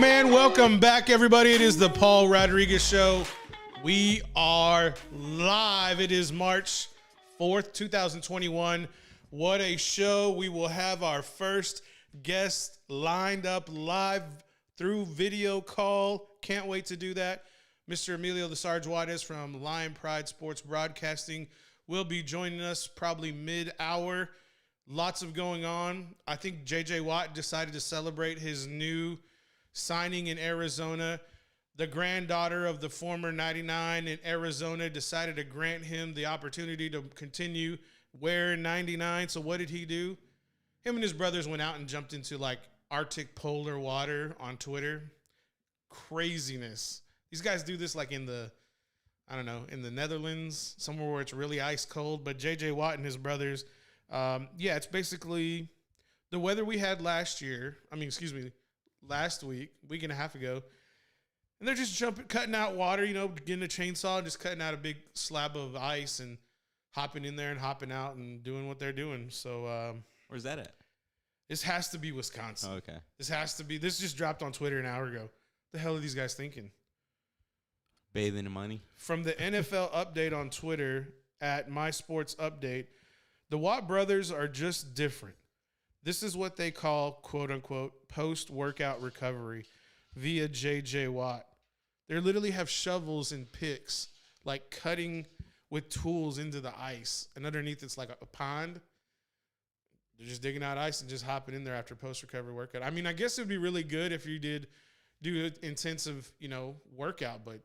man. Welcome back, everybody. It is the Paul Rodriguez Show. We are live. It is March 4th, 2021. What a show. We will have our first guest lined up live through video call. Can't wait to do that. Mr. Emilio the Sarge Juarez from Lion Pride Sports Broadcasting will be joining us probably mid-hour. Lots of going on. I think J.J. Watt decided to celebrate his new signing in Arizona. The granddaughter of the former 99 in Arizona decided to grant him the opportunity to continue wearing 99. So what did he do? Him and his brothers went out and jumped into like Arctic polar water on Twitter. Craziness. These guys do this like in the, I don't know, in the Netherlands, somewhere where it's really ice cold. But J.J. Watt and his brothers, it's basically the weather we had last week and a half ago. And they're just cutting out water, getting a chainsaw, just cutting out a big slab of ice and hopping in there and hopping out and doing what they're doing. So, where's that at? This has to be Wisconsin. Oh, okay. This just dropped on Twitter an hour ago. The hell are these guys thinking? Bathing in money. From the NFL update on Twitter at My Sports Update, the Watt brothers are just different. This is what they call, quote unquote, post-workout recovery via J.J. Watt. They literally have shovels and picks, like cutting with tools into the ice. And underneath it's like a pond. They're just digging out ice and just hopping in there after post-recovery workout. I mean, I guess it would be really good if you did do an intensive, workout, but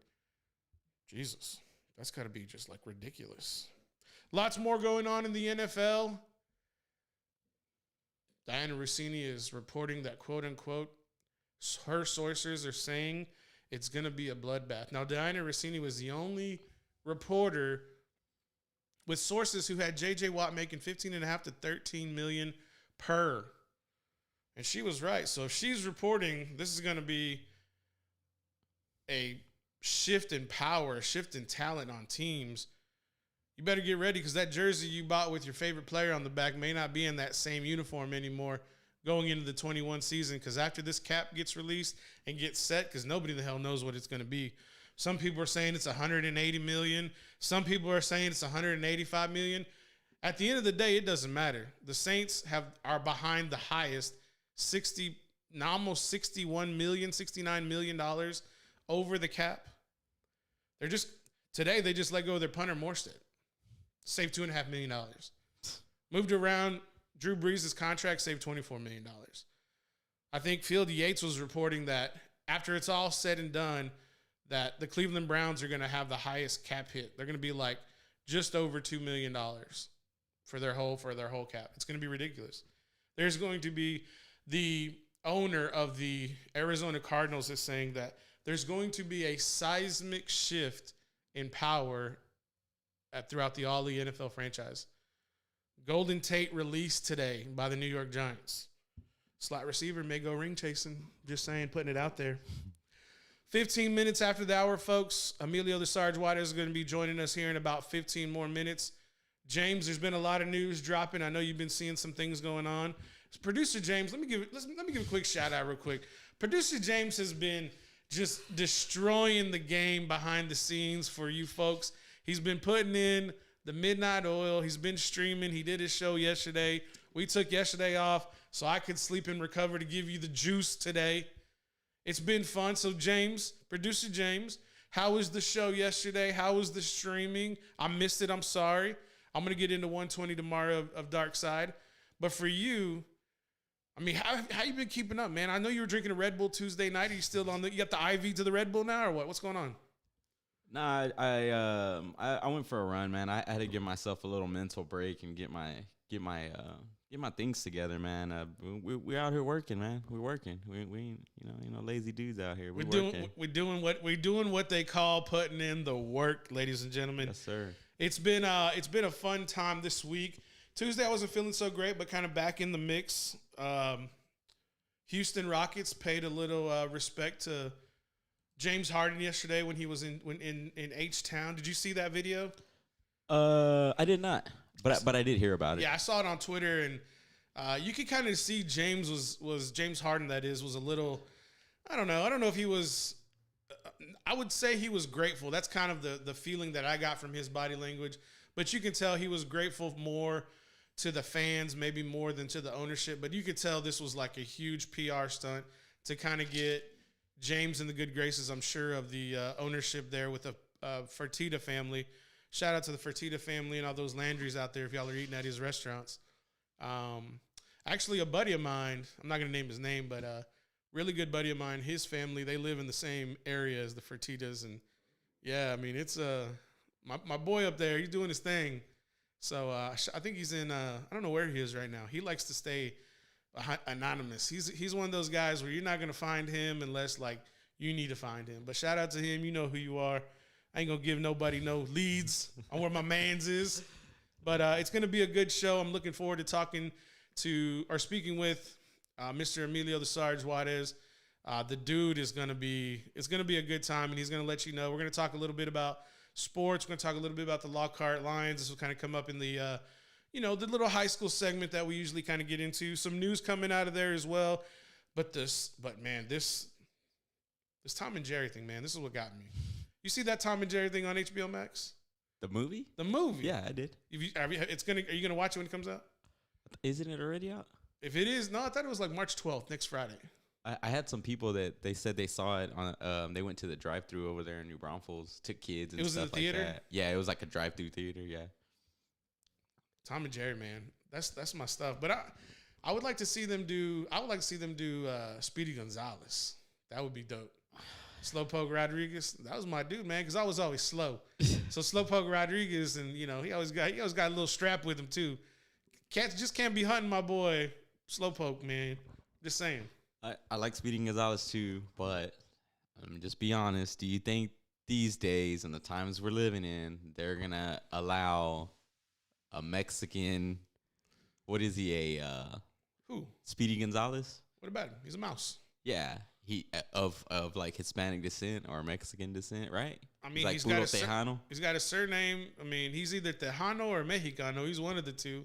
Jesus, that's got to be just like ridiculous. Lots more going on in the NFL. Diana Rossini is reporting that, quote unquote, her sources are saying it's going to be a bloodbath. Now, Diana Rossini was the only reporter with sources who had J.J. Watt making $15.5 to $13 million per. And she was right. So if she's reporting this is going to be a shift in power, a shift in talent on teams, you better get ready because that jersey you bought with your favorite player on the back may not be in that same uniform anymore going into the 21 season, because after this cap gets released and gets set, because nobody in the hell knows what it's going to be. Some people are saying it's $180 million. Some people are saying it's $185 million. At the end of the day, it doesn't matter. The Saints are behind the highest almost $61 million, $69 million over the cap. Today they just let go of their punter Morstead. Saved $2.5 million. Moved around Drew Brees' contract, saved $24 million. I think Field Yates was reporting that after it's all said and done, that the Cleveland Browns are going to have the highest cap hit. They're going to be like just over $2 million for their whole cap. It's going to be ridiculous. There's going to be the owner of the Arizona Cardinals is saying that there's going to be a seismic shift in power throughout all the NFL franchise. Golden Tate released today by the New York Giants. Slot receiver may go ring chasing. Just saying, putting it out there. 15 minutes after the hour, folks, Emilio the Sarge Juarez is going to be joining us here in about 15 more minutes. James, there's been a lot of news dropping. I know you've been seeing some things going on. Producer James, let me give a quick shout out real quick. Producer James has been just destroying the game behind the scenes for you folks. He's been putting in the midnight oil. He's been streaming. He did his show yesterday. We took yesterday off so I could sleep and recover to give you the juice today. It's been fun. So James, producer James, how was the show yesterday? How was the streaming? I missed it. I'm sorry. I'm going to get into 120 tomorrow of Dark Side. But for you, I mean, how you been keeping up, man? I know you were drinking a Red Bull Tuesday night. Are you still you got the IV to the Red Bull now or what? What's going on? Nah, I went for a run, man. I had to give myself a little mental break and get my things together, man. We're out here working, man. We're working. We lazy dudes out here. We're doing what they call putting in the work, ladies and gentlemen. Yes, sir. It's been a fun time this week. Tuesday I wasn't feeling so great, but kind of back in the mix. Houston Rockets paid a little respect to James Harden yesterday when he was in H-Town. Did you see that video? I did not, but I did hear about it. Yeah, I saw it on Twitter, and you could kind of see James Harden, that is, was a little I don't know. I don't know if he was. I would say he was grateful. That's kind of the feeling that I got from his body language. But you can tell he was grateful more to the fans, maybe more than to the ownership. But you could tell this was like a huge PR stunt to kind of get James in the good graces, I'm sure, of the ownership there with the Fertitta family. Shout out to the Fertitta family and all those Landrys out there if y'all are eating at his restaurants. Actually, a buddy of mine, I'm not going to name his name, but really good buddy of mine, his family, they live in the same area as the Fertittas. And, yeah, I mean, it's my boy up there, he's doing his thing. So I think he's in I don't know where he is right now. He likes to stay anonymous. He's one of those guys where you're not going to find him unless, like, you need to find him. But shout out to him. You know who you are. I ain't going to give nobody no leads on where my mans is. But it's going to be a good show. I'm looking forward to speaking with Mr. Emilio the Sarge Juarez. The dude is going to be a good time, and he's going to let you know. We're going to talk a little bit about sports. We're going to talk a little bit about the Lockhart Lions. This will kind of come up in the, the little high school segment that we usually kind of get into. Some news coming out of there as well. But this Tom and Jerry thing, man, this is what got me. You see that Tom and Jerry thing on HBO Max? The movie? The movie. Yeah, I did. Are you gonna watch it when it comes out? Isn't it already out? If it is, no, I thought it was like March 12th, next Friday. I had some people that they said they saw it on. They went to the drive-through over there in New Braunfels, took kids and stuff like that. It was in the theater? Yeah, it was like a drive-through theater. Yeah. Tom and Jerry, man, that's my stuff. But I would like to see them do. Speedy Gonzalez. That would be dope. Slowpoke Rodriguez, that was my dude, man, because I was always slow. So Slowpoke Rodriguez, and he always got a little strap with him too. Can't be hunting my boy Slowpoke, man. Just saying. I like Speedy Gonzalez too, but just be honest. Do you think these days and the times we're living in, they're gonna allow a Mexican? What is he? Who? Speedy Gonzalez. What about him? He's a mouse. Yeah. He of like Hispanic descent or Mexican descent, right? I mean, he's got a surname. I mean, he's either Tejano or Mexicano. He's one of the two.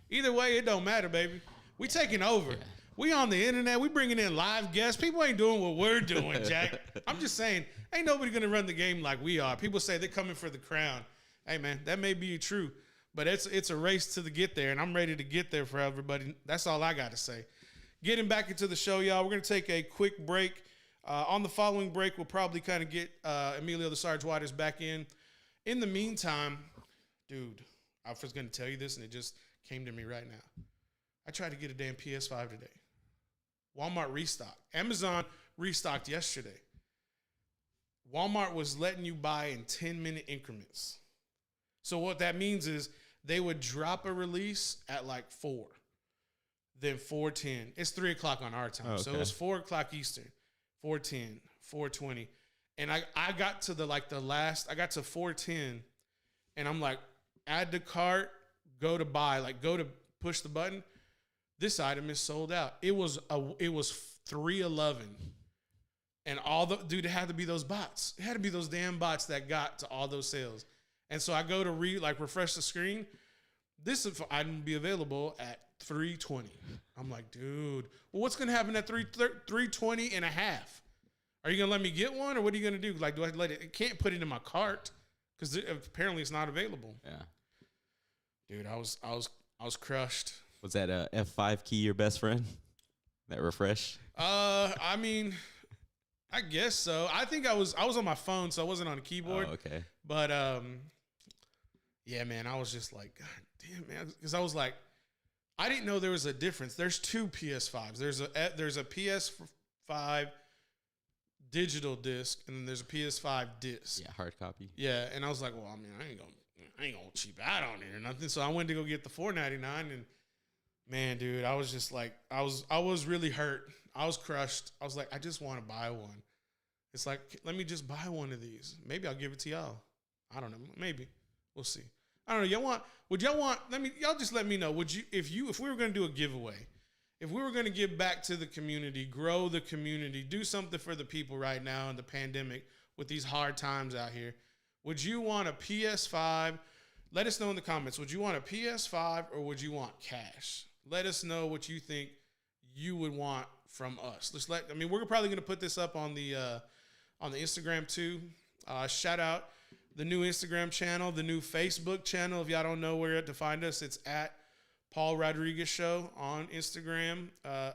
Either way, it don't matter, baby. We taking over. Yeah. We on the internet. We bringing in live guests. People ain't doing what we're doing, Jack. I'm just saying, ain't nobody gonna run the game like we are. People say they're coming for the crown. Hey, man, that may be true, but it's a race to get there, and I'm ready to get there for everybody. That's all I got to say. Getting back into the show, y'all, we're going to take a quick break. On the following break, we'll probably kind of get Emilio the Sarge Waters back in. In the meantime, dude, I was going to tell you this, and it just came to me right now. I tried to get a damn PS5 today. Walmart restocked. Amazon restocked yesterday. Walmart was letting you buy in 10-minute increments. So what that means is they would drop a release at like 4. Then 4:10. It's 3 o'clock on our time. Oh, okay. So it was 4 o'clock Eastern. 4:10, 4:20. And I got to I got to 4:10, and I'm like, add to cart, go to buy, go to push the button. This item is sold out. It was 3:11. And it had to be those bots. It had to be those damn bots that got to all those sales. And so I go to refresh the screen. This item will be available at 3:20. I'm like, dude, well, what's going to happen at 3:20 and a half? Are you going to let me get one, or what are you going to do? Like, do I let it? I can't put it in my cart because apparently it's not available. Yeah. Dude, I was crushed. Was that a F5 key your best friend? That refresh? I mean, I guess so. I think I was on my phone, so I wasn't on a keyboard. Oh, okay. But yeah, man, I was just like, God damn, man, because I was like, I didn't know there was a difference. There's two PS5s. There's a PS5 digital disc, and then there's a PS5 disc. Yeah, hard copy. Yeah, and I was like, well, I mean, I ain't gonna cheap out on it or nothing. So I went to go get the $4.99, and man, dude, I was just like, I was really hurt. I was crushed. I was like, I just want to buy one. It's like, let me just buy one of these. Maybe I'll give it to y'all. I don't know. Maybe we'll see. I don't know. Y'all just let me know. If we were going to do a giveaway, if we were going to give back to the community, grow the community, do something for the people right now in the pandemic with these hard times out here, would you want a PS5? Let us know in the comments. Would you want a PS5 or would you want cash? Let us know what you think you would want from us. We're probably going to put this up on the Instagram too. Shout out the new Instagram channel, the new Facebook channel. If y'all don't know where to find us, it's at Paul Rodriguez Show on Instagram.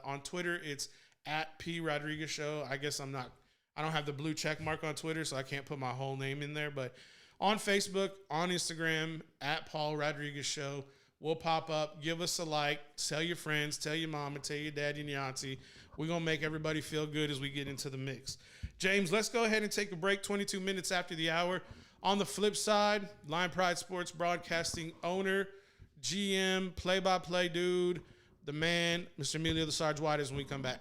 On Twitter, it's at P Rodriguez Show. I guess I don't have the blue check mark on Twitter, so I can't put my whole name in there. But on Facebook, on Instagram, at Paul Rodriguez Show, we'll pop up. Give us a like. Tell your friends. Tell your mama. Tell your daddy and your auntie. We're going to make everybody feel good as we get into the mix. James, let's go ahead and take a break 22 minutes after the hour. On the flip side, Lion Pride Sports Broadcasting owner, GM, play-by-play dude, the man, Mr. Emilio the Sarge Waters, when we come back.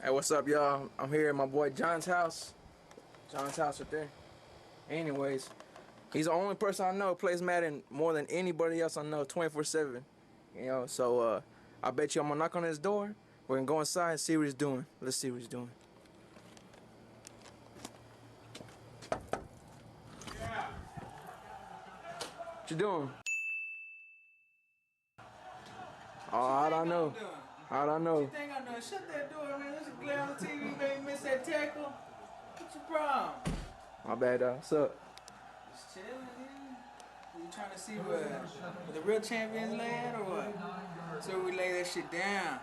Hey, what's up, y'all? I'm here at my boy John's house. John's house right there. Anyways, he's the only person I know who plays Madden more than anybody else I know 24/7. You know, so I bet you I'm gonna knock on his door. We're gonna go inside and see what he's doing. Let's see what he's doing. Yeah. What you doing? Oh, I don't know. I don't know. What you think I'm doing? Shut that door, man. There's a glare on the TV, baby. Miss that tackle. What's your problem? My bad, dog. What's up? Just chilling, man. You trying to see where the real champions lay at or what? So we lay that shit down.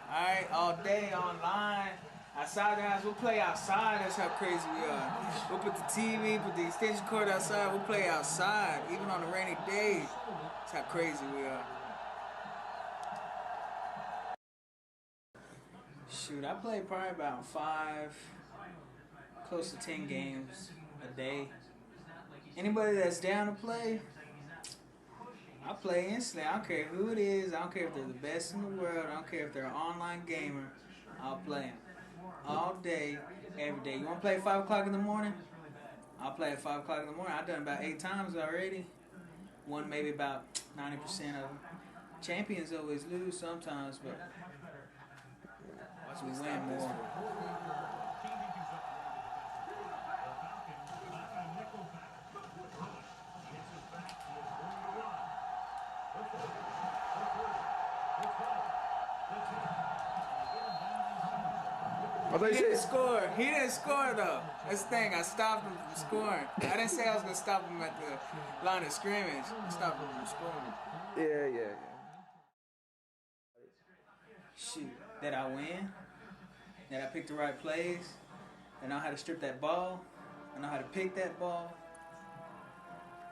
Alright, all day, online. Outside the house, we'll play outside. That's how crazy we are. We'll put the TV, put the extension cord outside. We'll play outside, even on a rainy day. That's how crazy we are. Shoot, I play probably about 5, close to 10 games a day. Anybody that's down to play, I play instantly. I don't care who it is. I don't care if they're the best in the world. I don't care if they're an online gamer. I'll play them all day, every day. You want to play at 5 o'clock in the morning? I'll play at 5 o'clock in the morning. I've done it about 8 times already. Won maybe about 90% of them. Champions always lose sometimes, but we win more. He didn't score. He didn't score though. That's the thing. I stopped him from scoring. I didn't say I was gonna stop him at the line of scrimmage. I stopped him from scoring. Yeah. Shoot, did I win? Did I pick the right plays? I know how to strip that ball. I know how to pick that ball.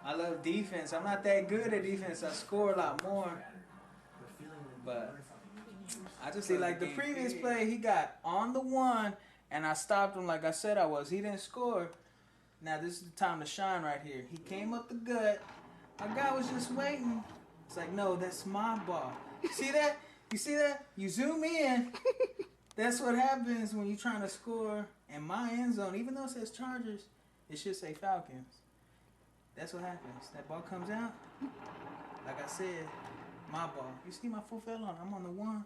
I love defense. I'm not that good at defense. I score a lot more. But I just see like the previous play, he got on the one, and I stopped him like I said I was. He didn't score. Now this is the time to shine right here. He came up the gut. My guy was just waiting. It's like, no, that's my ball. See that? You see that? You zoom in. That's what happens when you're trying to score in my end zone. Even though it says Chargers, it should say Falcons. That's what happens. That ball comes out. like I said, my ball. You see my foot fell on. I'm on the one.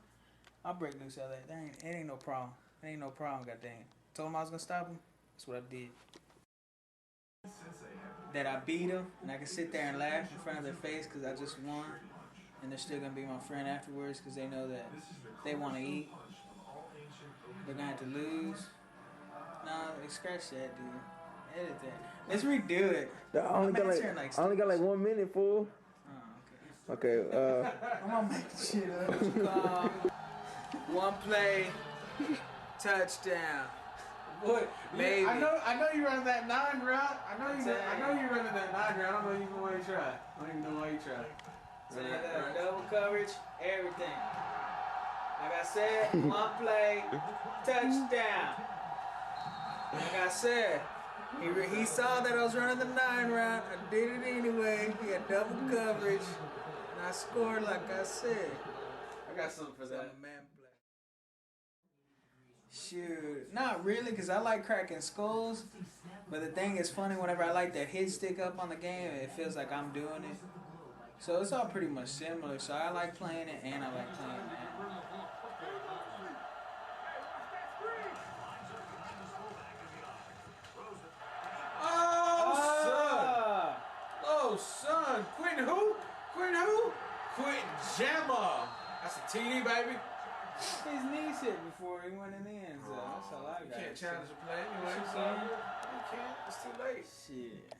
I'll break loose out of that. It ain't no problem. It ain't no problem, goddamn. Told him I was gonna stop him. That's what I did. That I beat him, and I can sit there and laugh in front of their face because I just won, and they're still gonna be my friend afterwards because they know that they want to eat. They're gonna have to lose. No, scratch that, dude. Edit that. Let's redo it. I only got like 1 minute, fool. Oh, Okay. I'm gonna make shit up. What you call? One play, touchdown. What? Maybe. I know you run that 9 route. I know you running that 9 route. I don't know even why you try. I don't even know why you try. Double coverage, everything. Like I said, one play, touchdown. Like I said, he saw that I was running the 9 route. I did it anyway. He had double coverage, and I scored like I said. I got something for that. I'm a man play. Shoot, not really, because I like cracking skulls. But the thing is funny, whenever I like that hit stick up on the game, it feels like I'm doing it. So it's all pretty much similar. So I like playing it, and I like playing it. Oh, son. Quentin who? Quentin Jammer. That's a TD, baby. His knees hit before he went in the end zone. That's all I got. You can't challenge the play anyway. What you So saying? you can't. It's too late. Shit.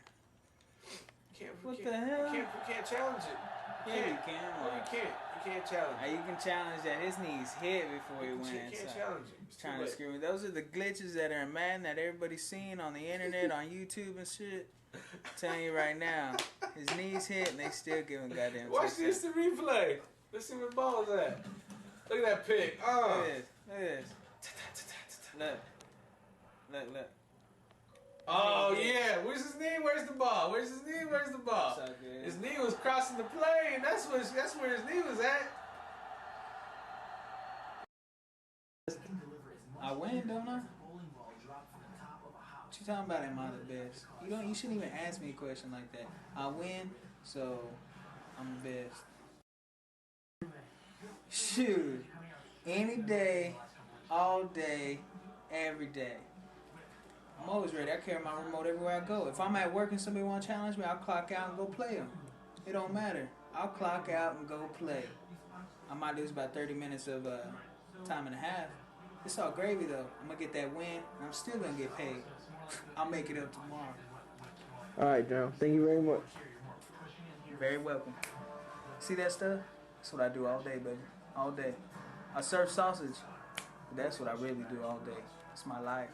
What the hell? You can't challenge it. Yeah, you can. No, you can't. You can't challenge it. You can challenge that his knees hit before he went You can't inside. challenge it. It's Trying too to late. screw me. Those are the glitches that are in Madden that everybody's seen on the internet, on YouTube and shit. I'm telling you right now, his knees hit and they still giving goddamn. Watch this the replay. Let's see where the ball's at. Look at that pick. Look at this. Look at this. Look. Oh yeah. Where's his knee? Where's the ball? Where's his knee? Where's the ball? So good. His knee was crossing the play, and that's where his knee was at. I win, don't I? What you talking about? Am I the best? You shouldn't even ask me a question like that. I win, so I'm the best. Shoot, any day, all day, every day. I'm always ready. I carry my remote everywhere I go. If I'm at work and somebody want to challenge me, I'll clock out and go play them. It don't matter. I'll clock out and go play. I might lose about 30 minutes of time and a half. It's all gravy though. I'm gonna get that win, and I'm still gonna get paid. I'll make it up tomorrow. All right, John. Thank you very much. You're very welcome. See that stuff? That's what I do all day, baby. All day. I serve sausage. But that's what I really do all day. It's my life.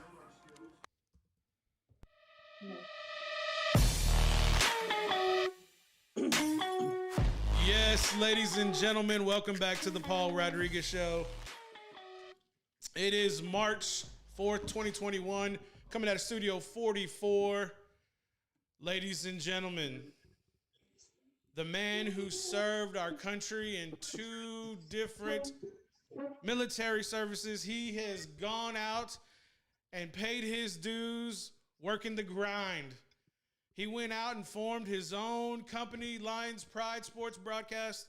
Yes, ladies and gentlemen, welcome back to the Paul Rodriguez Show. It is March 4th, 2021, coming out of Studio 44. Ladies and gentlemen, the man who served our country in 2 different military services, he has gone out and paid his dues working the grind. He went out and formed his own company, Lions Pride Sports Broadcast.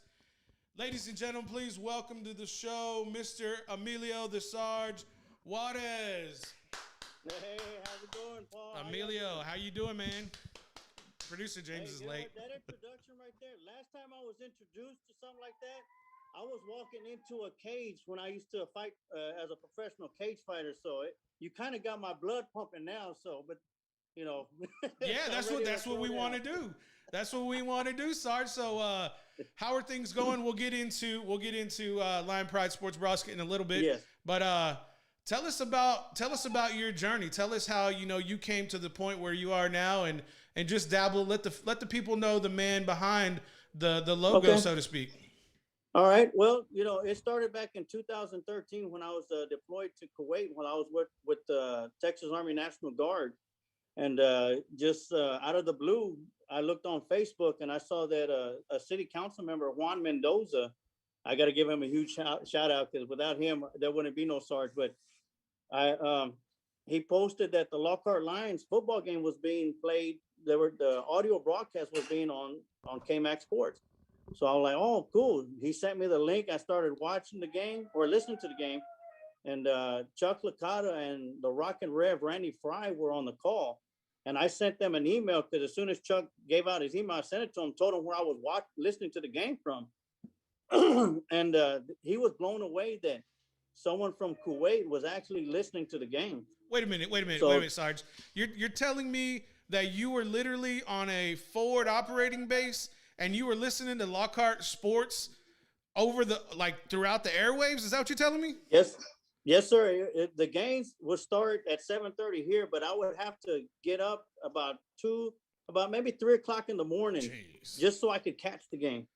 Ladies and gentlemen, please welcome to the show, Mr. Emilio the Sarge Juarez. Hey, how's it going, Paul? Emilio, how you doing, man? Producer James is late. That introduction right there, last time I was introduced to something like that, I was walking into a cage when I used to fight as a professional cage fighter. So you kind of got my blood pumping now. So, but you know, Yeah, that's what we want to do. That's what we want to do, Sarge. So, how are things going? We'll get into Lion Pride Sports Broadcast in a little bit. Yes. But tell us about your journey. Tell us how you came to the point where you are now, and just dabble. Let the people know the man behind the logo, so to speak. All right. Well, it started back in 2013 when I was deployed to Kuwait when I was with the Texas Army National Guard. And just out of the blue, I looked on Facebook and I saw that a city council member, Juan Mendoza, I got to give him a huge shout out because without him, there wouldn't be no Sarge. But he posted that the Lockhart Lions football game was being played. The audio broadcast was being on KMAX Sports. So I was like, oh, cool. He sent me the link. I started watching the game or listening to the game. And Chuck Licata and the Rockin' Rev Randy Fry were on the call. And I sent them an email because as soon as Chuck gave out his email, I sent it to him, told him where I was listening to the game from. And he was blown away that someone from Kuwait was actually listening to the game. Wait a minute, Sarge. You're telling me that you were literally on a forward operating base and you were listening to Lockhart Sports over throughout the airwaves? Is that what you're telling me? Yes, sir. The games would start at 7:30 here, but I would have to get up about maybe 3 o'clock in the morning. Jeez. Just so I could catch the game.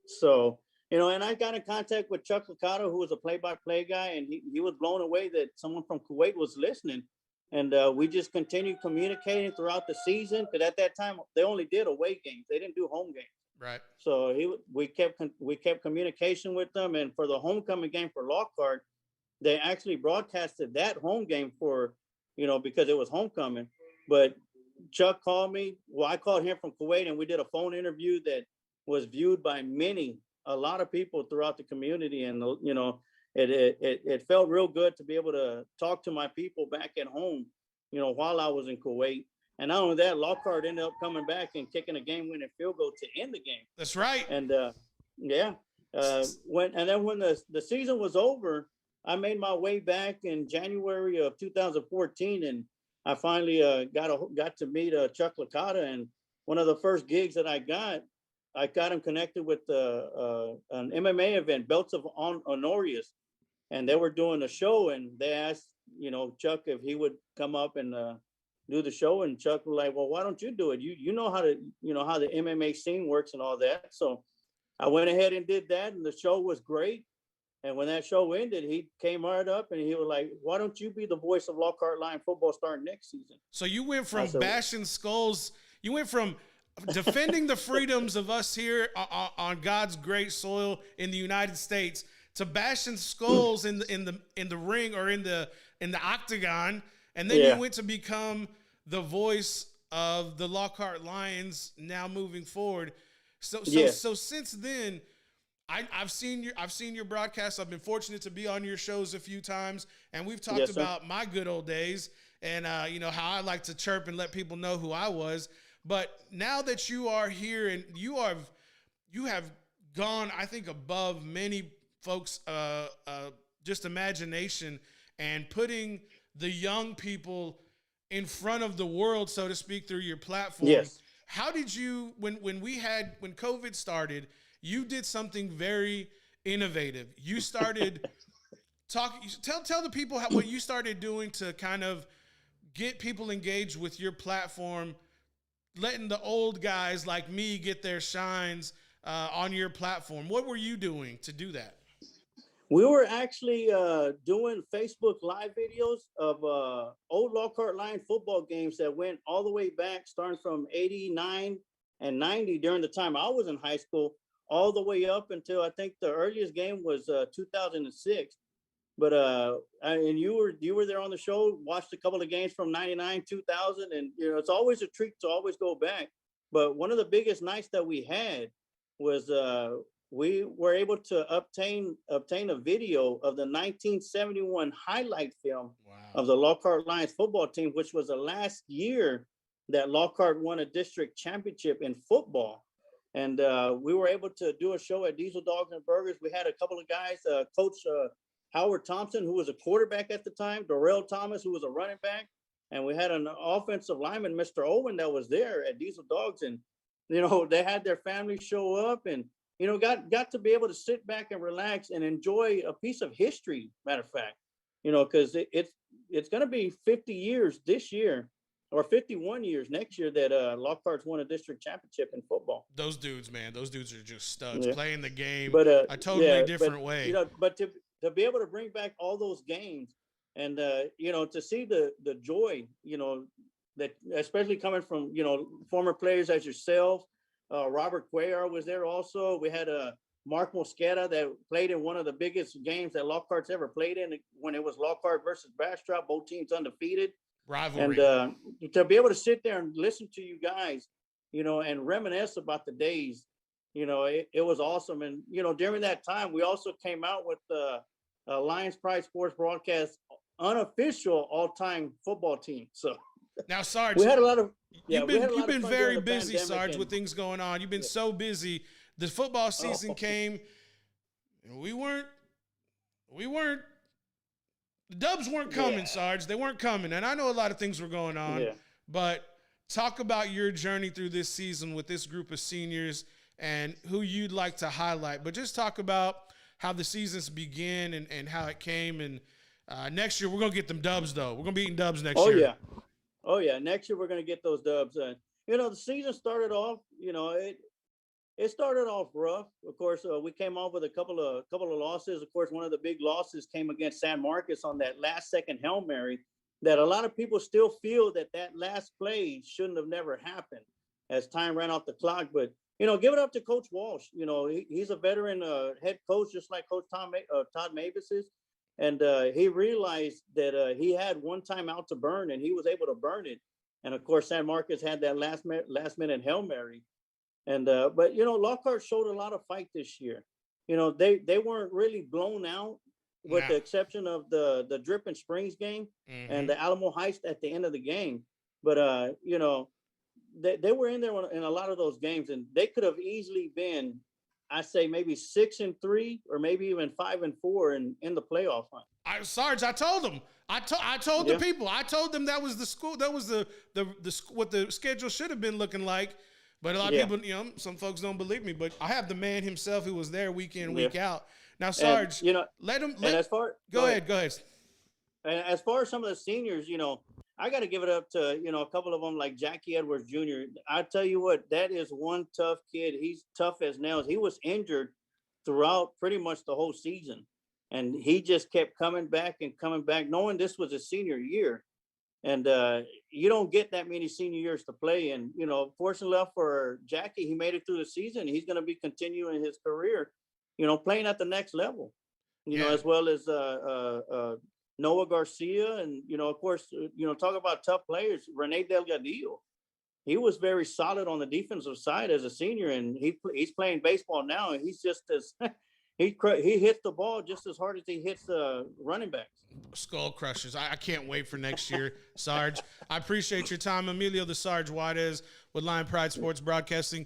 So, and I got in contact with Chuck Licata, who was a play-by-play guy, and he was blown away that someone from Kuwait was listening. And we just continued communicating throughout the season, because at that time they only did away games; they didn't do home games. Right. So we kept communication with them, and for the homecoming game for Lockhart, they actually broadcasted that home game for, because it was homecoming. But Chuck called me. Well, I called him from Kuwait, and we did a phone interview that was viewed by a lot of people throughout the community. And, it felt real good to be able to talk to my people back at home, while I was in Kuwait. And not only that, Lockhart ended up coming back and kicking a game-winning field goal to end the game. That's right. And when the season was over, I made my way back in January of 2014, and I finally got to meet Chuck Licata. And one of the first gigs that I got him connected with an MMA event, Belts of Honorius, and they were doing a show, and they asked Chuck if he would come up and do the show, and Chuck was like, well, why don't you do it? You know how to how the MMA scene works and all that. So I went ahead and did that, and the show was great. And when that show ended, he came right up and he was like, why don't you be the voice of Lockhart Lion football starting next season? So you went from bashing skulls, you went from defending the freedoms of us here on God's great soil in the United States to bashing skulls in the ring or in the octagon, and then you went to become the voice of the Lockhart Lions now moving forward. So since then, I've seen your broadcasts. I've been fortunate to be on your shows a few times, and we've talked about my good old days and how I like to chirp and let people know who I was. But now that you are here and you have gone, I think, above many folks' just imagination and putting the young people in front of the world, so to speak, through your platform. Yes. How did you when COVID started? You did something very innovative. You started talking. Tell the people what you started doing to kind of get people engaged with your platform, letting the old guys like me get their shines on your platform. What were you doing to do that? We were actually doing Facebook Live videos of old Lockhart Lion football games that went all the way back, starting from 89 and 90 during the time I was in high school, all the way up until I think the earliest game was 2006. But and you were there on the show, watched a couple of games from 99, 2000, and it's always a treat to always go back. But one of the biggest nights that we had was we were able to obtain a video of the 1971 highlight film of the Lockhart Lions football team, which was the last year that Lockhart won a district championship in football. And we were able to do a show at Diesel Dogs and Burgers. We had a couple of guys, Coach Howard Thompson, who was a quarterback at the time, Darrell Thomas, who was a running back, and we had an offensive lineman, Mr. Owen, that was there at Diesel Dogs. And, they had their family show up and, got to be able to sit back and relax and enjoy a piece of history, matter of fact, because it's going to be 50 years this year, or 51 years next year that Lockhart's won a district championship in football. Those dudes, man, are just studs, playing the game but, a totally different way. But to be able to bring back all those games and, to see the joy, that especially coming from, former players as yourself, Robert Cuellar was there also. We had Mark Mosqueda that played in one of the biggest games that Lockhart's ever played in when it was Lockhart versus Bastrop, both teams undefeated. Rivalry. And to be able to sit there and listen to you guys, and reminisce about the days, it was awesome. And, during that time, we also came out with the Lions Pride Sports Broadcast unofficial all-time football team. So now, Sarge, we had a lot of, you've we had a been lot of fun very during the busy, pandemic Sarge, and- with things going on. You've been so busy. The football season came, and we weren't. The Dubs weren't coming, Yeah. Sarge. They weren't coming, and I know a lot of things were going on. Yeah. But talk about your journey through this season with this group of seniors and who you'd like to highlight. But just talk about how the seasons begin and how it came. And next year, we're going to get them Dubs, though. We're going to be eating Dubs next year. Yeah. Oh, yeah. Next year, we're going to get those Dubs. The season started off, it started off rough. Of course, we came off with a couple of losses. Of course, one of the big losses came against San Marcos on that last-second Hail Mary that a lot of people still feel that last play shouldn't have never happened as time ran off the clock. But, give it up to Coach Walsh. He's a veteran head coach, just like Coach Todd Mavis is. And he realized that he had one time out to burn, and he was able to burn it. And, of course, San Marcos had that last-minute Hail Mary. And but Lockhart showed a lot of fight this year. They weren't really blown out, with the exception of the Dripping Springs game and the Alamo Heights at the end of the game. But they were in there in a lot of those games, and they could have easily been, I say, maybe 6-3 or maybe even 5-4 in the playoff hunt. Sarge, I told them. I told the people. I told them that was the school. That was the what the schedule should have been looking like. But a lot of people, some folks don't believe me. But I have the man himself who was there week in, week out. Now, Sarge, let him. And as far go ahead. And as far as some of the seniors, I got to give it up to a couple of them like Jackie Edwards Jr. I tell you what, that is one tough kid. He's tough as nails. He was injured throughout pretty much the whole season, and he just kept coming back, knowing this was a senior year. And you don't get that many senior years to play. And, fortunately enough for Jackie, he made it through the season. He's going to be continuing his career, playing at the next level, as well as Noah Garcia. And, of course, talk about tough players, Rene Delgadillo. He was very solid on the defensive side as a senior, and he's playing baseball now. And he's just as he hits the ball just as hard as he hits the running backs. Skull crushers. I can't wait for next year, Sarge. I appreciate your time. Emilio the Sarge Juarez with Lion Pride Sports Broadcasting.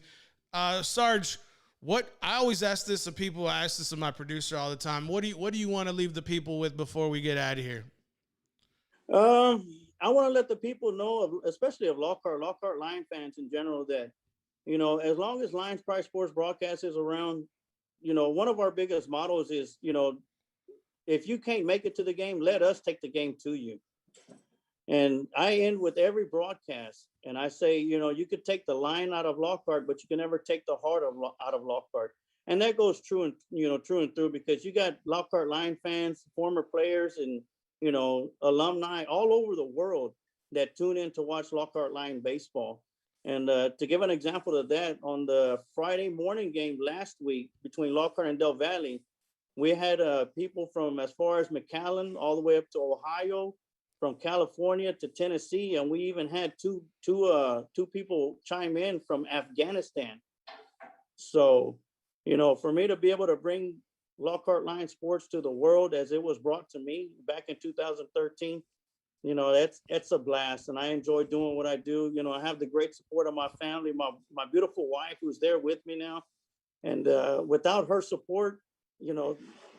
Sarge, what I always ask this of people, I ask this of my producer all the time. What do you want to leave the people with before we get out of here? I want to let the people know, especially of Lockhart Lion fans in general, that, as long as Lions Pride Sports Broadcast is around, one of our biggest mottos is, if you can't make it to the game, let us take the game to you. And I end with every broadcast, and I say, you could take the line out of Lockhart, but you can never take the heart out of Lockhart. And that goes true and through, because you got Lockhart Lion fans, former players, and alumni all over the world that tune in to watch Lockhart Lion baseball. And to give an example of that, on the Friday morning game last week between Lockhart and Del Valle, we had people from as far as McAllen all the way up to Ohio, from California to Tennessee, and we even had two people chime in from Afghanistan. So, for me to be able to bring Lockhart Lion sports to the world as it was brought to me back in 2013, that's a blast, and I enjoy doing what I do. I have the great support of my family, my beautiful wife who's there with me now, and without her support,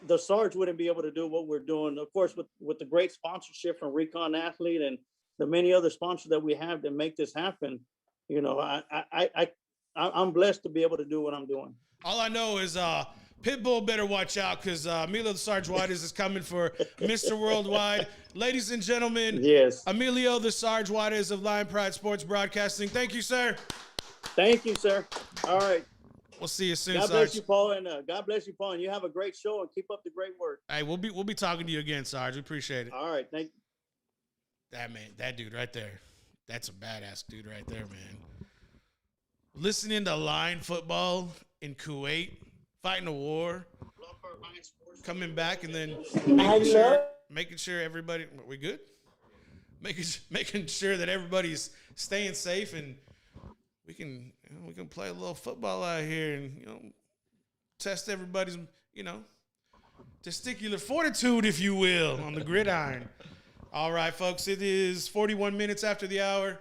the Sarge wouldn't be able to do what we're doing. Of course, with the great sponsorship from Recon Athlete and the many other sponsors that we have that make this happen, I'm blessed to be able to do what I'm doing. All I know is Pitbull better watch out, because Emilio the Sarge Juarez is coming for Mr. Worldwide. Ladies and gentlemen, yes, Emilio the Sarge Juarez of Lion Pride Sports Broadcasting. Thank you, sir. Thank you, sir. All right. We'll see you soon, God Sarge. bless you, Paul, and God bless you, Paul. And you have a great show, and keep up the great work. Hey, we'll be talking to you again, Sarge. We appreciate it. All right, thank you. That dude right there, that's a badass dude right there, man. Listening to Lion football in Kuwait, fighting a war, coming back, and then making sure everybody, we good? Making sure that everybody's staying safe, and we can play a little football out here and test everybody's testicular fortitude, if you will, on the gridiron. All right, folks, it is 41 minutes after the hour.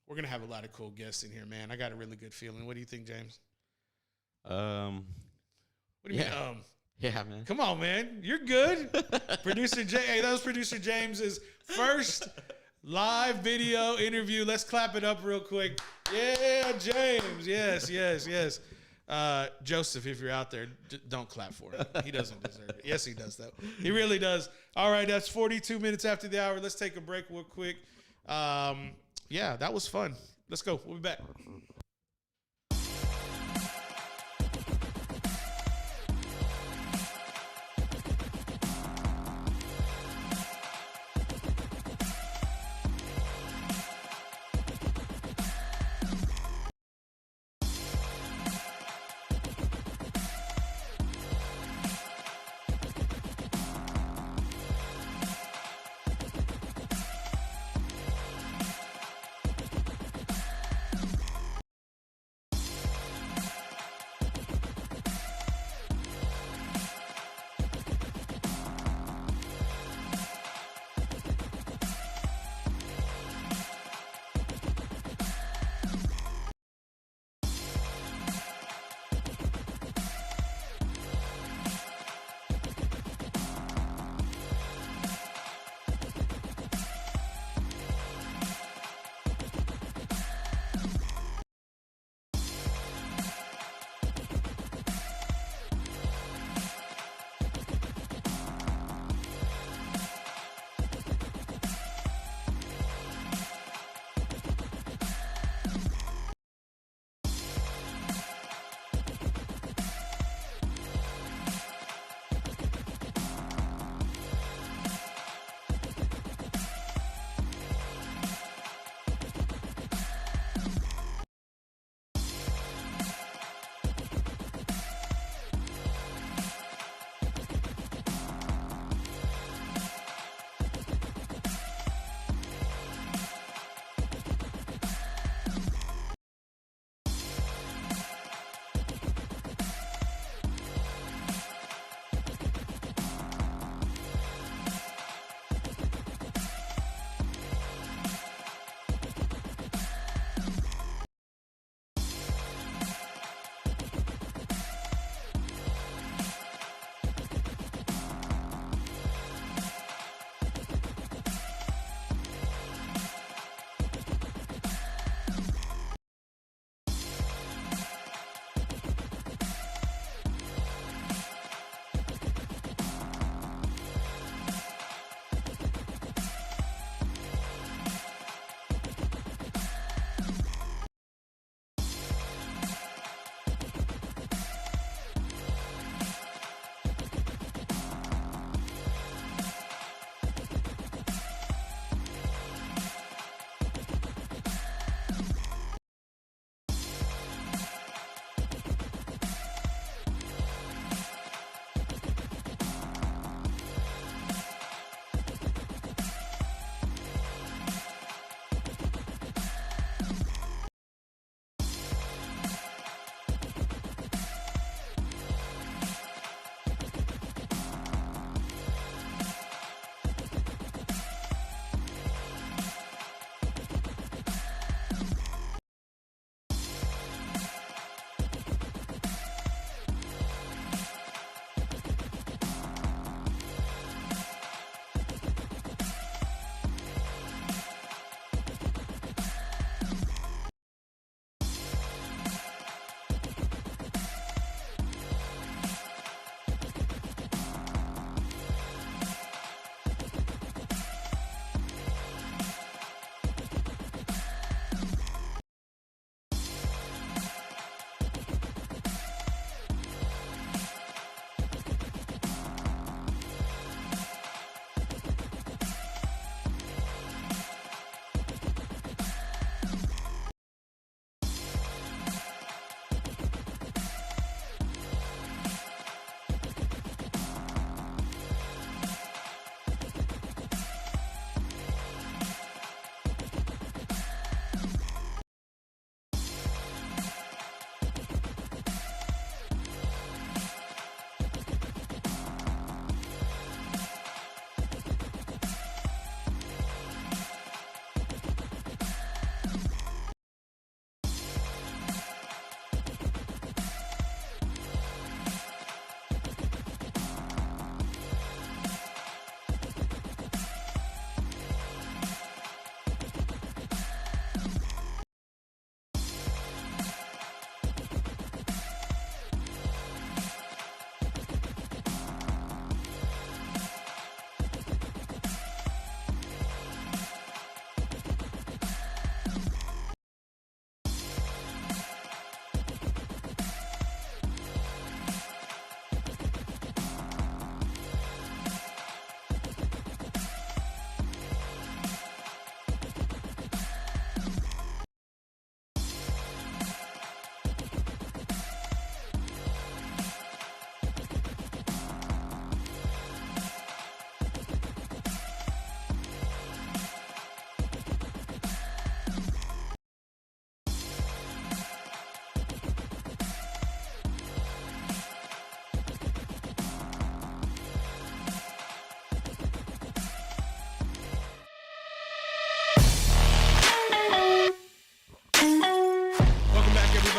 We're gonna have a lot of cool guests in here, man. I got a really good feeling. What do you think, James? What do you mean? Yeah, man. Come on, man. You're good. Producer Jay. Hey, that was Producer James's first live video interview. Let's clap it up real quick. Yeah, James. Yes. Joseph, if you're out there, don't clap for him. He doesn't deserve it. Yes, he does, though. He really does. All right, that's 42 minutes after the hour. Let's take a break real quick. Yeah, that was fun. Let's go. We'll be back.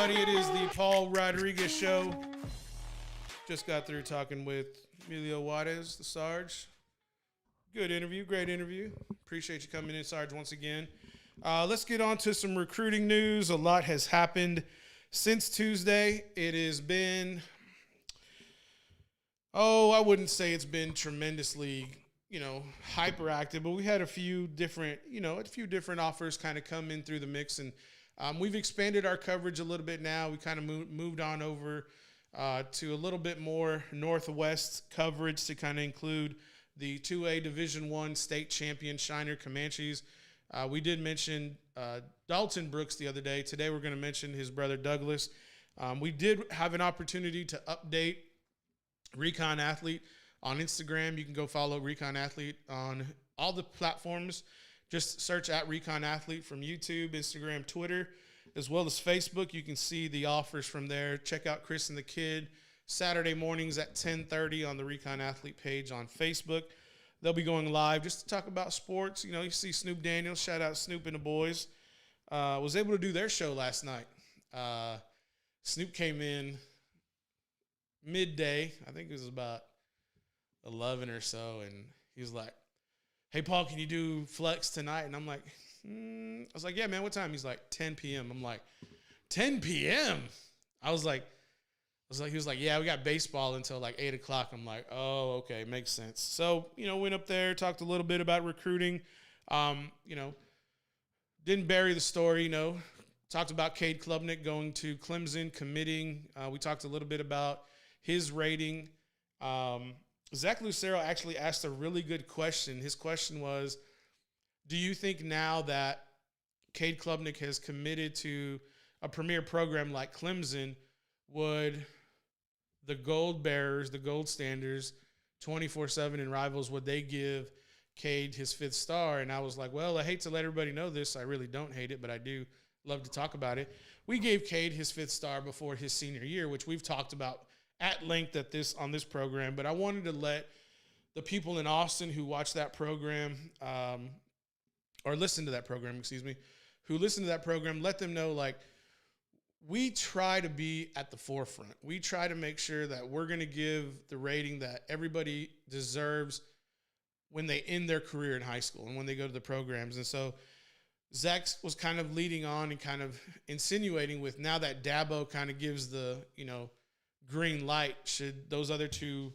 everybody. It is the Paul Rodriguez Show. Just got through talking with Emilio Juarez, the Sarge. Good interview, great interview. Appreciate you coming in, Sarge, once again. Let's get on to some recruiting news. A lot has happened since Tuesday. It has been, I wouldn't say it's been tremendously, hyperactive, but we had a few different offers kind of come in through the mix, and we've expanded our coverage a little bit now. We kind of moved on over to a little bit more Northwest coverage to kind of include the 2A Division I state champion Shiner Comanches. We did mention Dalton Brooks the other day. Today we're going to mention his brother Douglas. We did have an opportunity to update Recon Athlete on Instagram. You can go follow Recon Athlete on all the platforms. Just search at Recon Athlete from YouTube, Instagram, Twitter, as well as Facebook. You can see the offers from there. Check out Chris and the Kid Saturday mornings at 10:30 on the Recon Athlete page on Facebook. They'll be going live just to talk about sports. You see Snoop Daniels, shout out Snoop and the boys. Was able to do their show last night. Snoop came in midday. I think it was about 11 or so, and he was like, "Hey, Paul, can you do Flex tonight?" And I'm like, I was like, "Yeah, man, what time?" He's like, 10 p.m. I'm like, 10 p.m.? He was like, "Yeah, we got baseball until like 8 o'clock. I'm like, "Oh, okay, makes sense." So, went up there, talked a little bit about recruiting. Didn't bury the story, Talked about Cade Klubnik going to Clemson, committing. We talked a little bit about his rating. Zach Lucero actually asked a really good question. His question was, do you think now that Cade Klubnik has committed to a premier program like Clemson, would the gold bearers, the gold standers, 24/7 and Rivals, would they give Cade his 5th star? And I was like, well, I hate to let everybody know this. I really don't hate it, but I do love to talk about it. We gave Cade his 5th star before his senior year, which we've talked about at length on this program. But I wanted to let the people in Austin who watch that program, or listen to that program, who listen to that program, let them know, we try to be at the forefront. We try to make sure that we're going to give the rating that everybody deserves when they end their career in high school and when they go to the programs. And so Zach was kind of leading on and kind of insinuating with, now that Dabo kind of gives the, green light, should those other two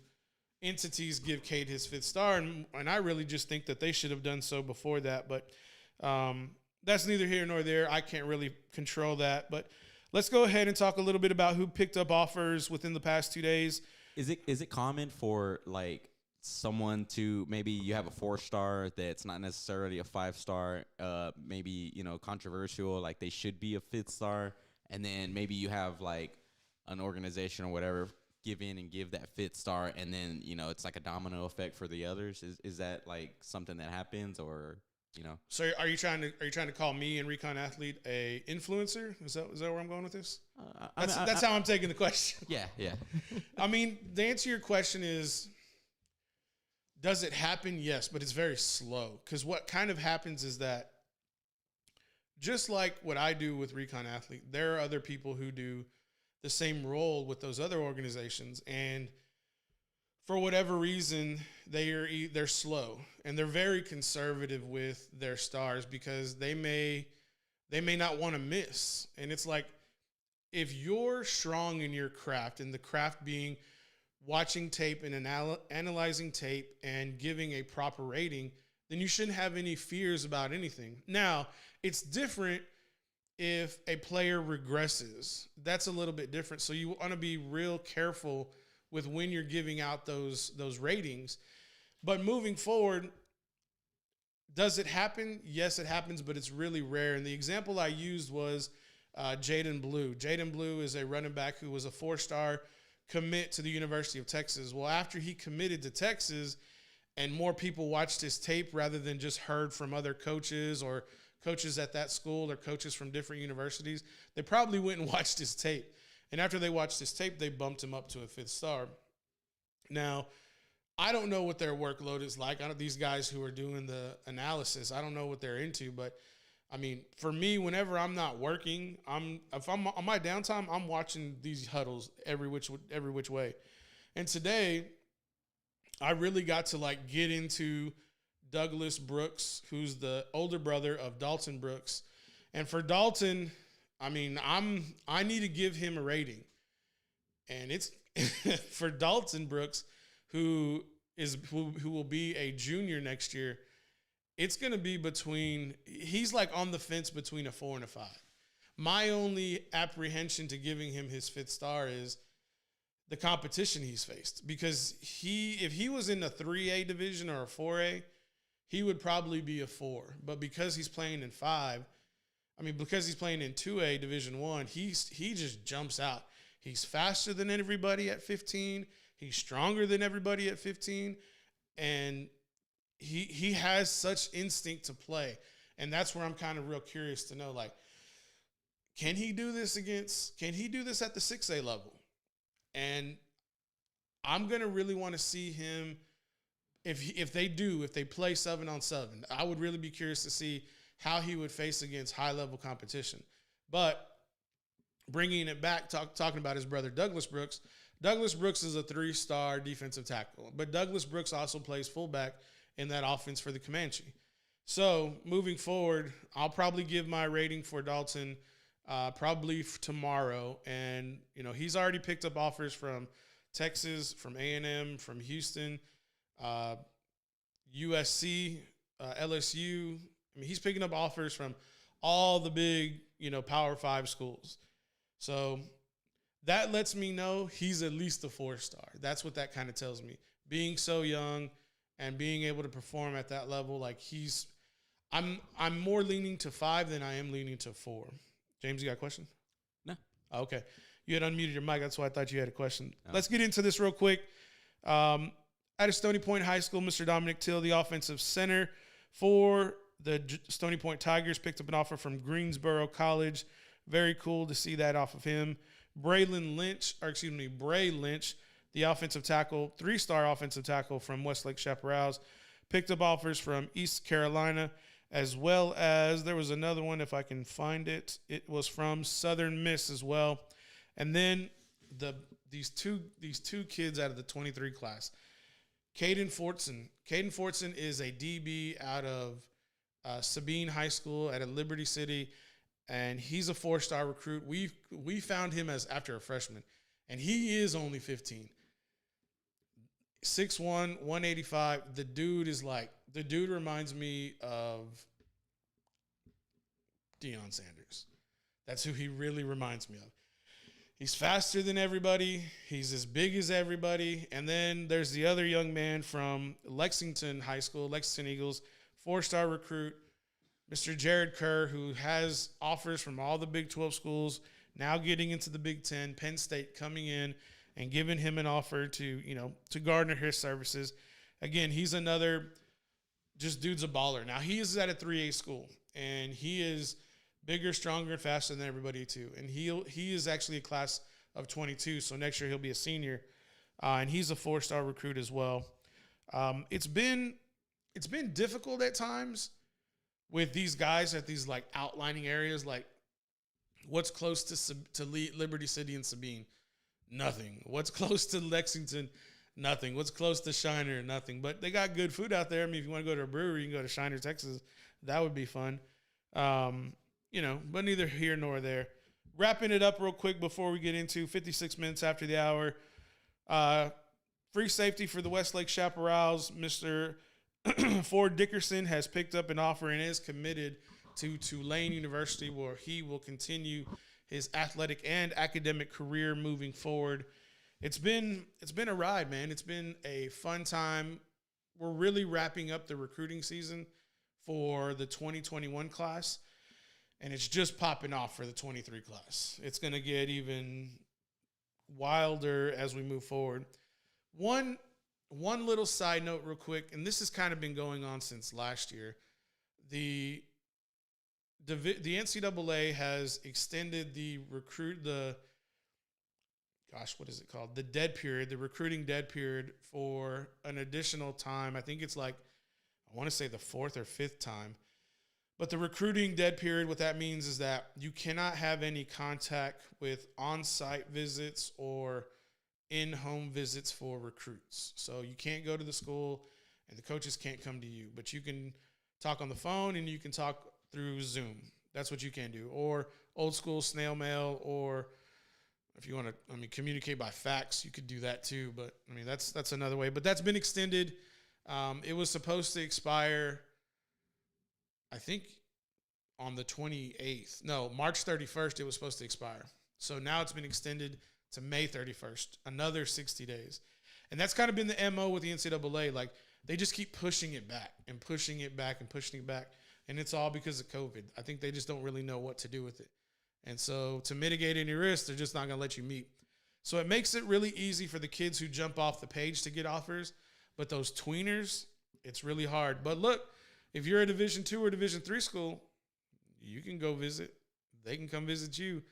entities give Cade his 5th star? And I really just think that they should have done so before that. But that's neither here nor there. I can't really control that. But let's go ahead and talk a little bit about who picked up offers within the past 2 days. Is it common for someone to, maybe you have a 4-star that's not necessarily a 5-star, maybe controversial, like they should be a 5th star, and then maybe you have an organization or whatever give in and give that 5th star, and then it's like a domino effect for the others? Is that something that happens, or So are you trying to call me and Recon Athlete a influencer? Is that where I'm going with this? That's how I'm taking the question. Yeah. I mean, the answer to your question is, does it happen? Yes, but it's very slow. Because what kind of happens is that, just like what I do with Recon Athlete, there are other people who do the same role with those other organizations, and for whatever reason, they're slow and they're very conservative with their stars because they may not want to miss. And it's like, if you're strong in your craft, and the craft being watching tape and analyzing tape and giving a proper rating, then you shouldn't have any fears about anything. Now, it's different if a player regresses. That's a little bit different. So you want to be real careful with when you're giving out those ratings. But moving forward, does it happen? Yes, it happens, but it's really rare. And the example I used was Jaden Blue. Jaden Blue is a running back who was a 4-star commit to the University of Texas. Well, after he committed to Texas and more people watched his tape rather than just heard from other coaches or coaches at that school or coaches from different universities, they probably went and watched his tape. And after they watched his tape, they bumped him up to a 5th star. Now, I don't know what their workload is like. These guys who are doing the analysis, I don't know what they're into, but I mean, for me, whenever I'm not working, if I'm on my downtime, I'm watching these huddles every which way. And today, I really got to like get into Douglas Brooks, who's the older brother of Dalton Brooks. And for Dalton, I mean, I need to give him a rating. And it's for Dalton Brooks, who will be a junior next year. It's going to be he's like on the fence between a 4 and a 5. My only apprehension to giving him his 5th star is the competition he's faced, because if he was in a 3A division or a 4A, he would probably be a 4. But because he's playing in 5, because he's playing in 2A Division 1, he just jumps out. He's faster than everybody at 15. He's stronger than everybody at 15. And he has such instinct to play. And that's where I'm kind of real curious to know, like, can he do this at the 6A level? And I'm going to really want to see him if they play 7-on-7. I would really be curious to see how he would face against high-level competition. But bringing it back, talking about his brother Douglas Brooks is a 3-star defensive tackle. But Douglas Brooks also plays fullback in that offense for the Comanche. So moving forward, I'll probably give my rating for Dalton probably tomorrow. And, he's already picked up offers from Texas, from A&M, from Houston, USC, LSU. He's picking up offers from all the big, Power 5 schools. So that lets me know he's at least a 4-star. That's what that kind of tells me. Being so young and being able to perform at that level, like I'm more leaning to 5 than I am leaning to 4. James, you got a question? No. Okay. You had unmuted your mic. That's why I thought you had a question. No. Let's get into this real quick. At Stony Point High School, Mr. Dominic Till, the offensive center for the Stony Point Tigers, picked up an offer from Greensboro College. Very cool to see that off of him. Bray Lynch, the offensive tackle, 3-star offensive tackle from Westlake Chaparrals, picked up offers from East Carolina, as well as there was another one, if I can find it. It was from Southern Miss as well. And then these two kids out of the 23 class, Caden Fortson. Caden Fortson is a DB out of Sabine High School at Liberty City, and he's a 4-star recruit. We found him after a freshman, and he is only 15. 6'1", 185. The dude reminds me of Deion Sanders. That's who he really reminds me of. He's faster than everybody. He's as big as everybody. And then there's the other young man from Lexington High School, Lexington Eagles, 4-star recruit, Mr. Jared Kerr, who has offers from all the Big 12 schools, now getting into the Big 10, Penn State coming in and giving him an offer to garner his services. Again, he's another dude's a baller. Now, he is at a 3A school, and he is bigger, stronger, and faster than everybody too. And he is actually a class of 22, so next year he'll be a senior. And he's a 4-star recruit as well. It's been difficult at times with these guys at these like outlining areas, like what's close to Liberty City and Sabine? Nothing. What's close to Lexington? Nothing. What's close to Shiner? Nothing. But they got good food out there. I mean, if you want to go to a brewery, you can go to Shiner, Texas. That would be fun. But neither here nor there. Wrapping it up real quick before we get into 56 minutes after the hour. Free safety for the Westlake Chaparrals, Mr. Ford Dickerson has picked up an offer and is committed to Tulane University, where he will continue his athletic and academic career moving forward. It's been a ride, man. It's been a fun time. We're really wrapping up the recruiting season for the 2021 class, and it's just popping off for the 23 class. It's going to get even wilder as we move forward. One little side note real quick, and this has kind of been going on since last year. The NCAA has extended the dead period, the recruiting dead period for an additional time. I think it's like, I want to say the 4th or 5th time. But the recruiting dead period, what that means is that you cannot have any contact with on-site visits or in-home visits for recruits. So you can't go to the school and the coaches can't come to you, but you can talk on the phone and you can talk through Zoom. That's what you can do. Or old school snail mail, or if you want to, communicate by fax, you could do that too. But that's another way. But that's been extended. It was supposed to expire, I think, on the 28th. No, March 31st, it was supposed to expire. So now it's been extended to May 31st, another 60 days. And that's kind of been the MO with the NCAA. Like, they just keep pushing it back and pushing it back and pushing it back. And it's all because of COVID. I think they just don't really know what to do with it. And so to mitigate any risk, they're just not going to let you meet. So it makes it really easy for the kids who jump off the page to get offers. But those tweeners, it's really hard. But look, if you're a Division II or Division III school, you can go visit. They can come visit you.